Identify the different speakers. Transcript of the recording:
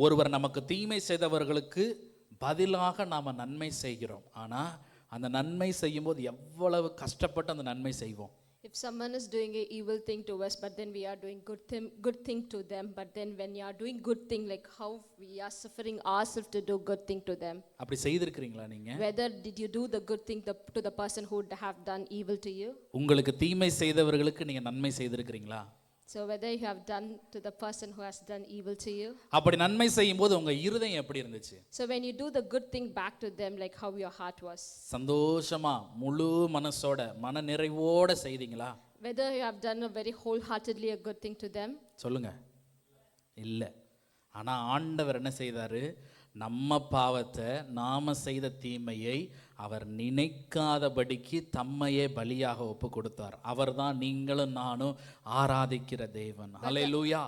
Speaker 1: ஒருவர் நமக்கு தீமை செய்தவர்களுக்கு பதிலாக நாம் நன்மை செய்கிறோம். ஆனால் அந்த நன்மை செய்யும்போது எவ்வளவு கஷ்டப்பட்டு அந்த நன்மை செய்வோம்.
Speaker 2: If someone is doing a evil thing to us, but then we are doing good thing to them, but then when you are doing good thing, like how we are suffering ourselves to do good thing to them.
Speaker 1: அப்படி செய்திருக்கிறீங்களா நீங்க?
Speaker 2: Whether did you do the good thing to the person who have done evil to you?
Speaker 1: உங்களுக்கு தீமை செய்தவர்களுக்கு நீங்க நன்மை செய்திருக்கிறீங்களா?
Speaker 2: So whether you have done to the person who has done evil to you.
Speaker 1: அப்படி நன்மை செய்யும்போது உங்க இருதயம் எப்படி இருந்துச்சு?
Speaker 2: So when you do the good thing back to them, like how your heart was.
Speaker 1: சந்தோஷமா முழு மனசோட மன நிறைவோட செய்தீங்களா?
Speaker 2: Whether you have done a very wholeheartedly a good thing to them.
Speaker 1: சொல்லுங்க. இல்ல. ஆனா ஆண்டவர் என்ன செய்தாரு? நம்ம பாவத்தை, நாம செய்த தீமையை அவர் நினைக்காதபடிக்கு தம்மையே பலியாக ஒப்பு கொடுத்தார். அவர்தான் நீங்களும் நானும் ஆராதிக்கிற தேவன். ஹல்லேலூயா.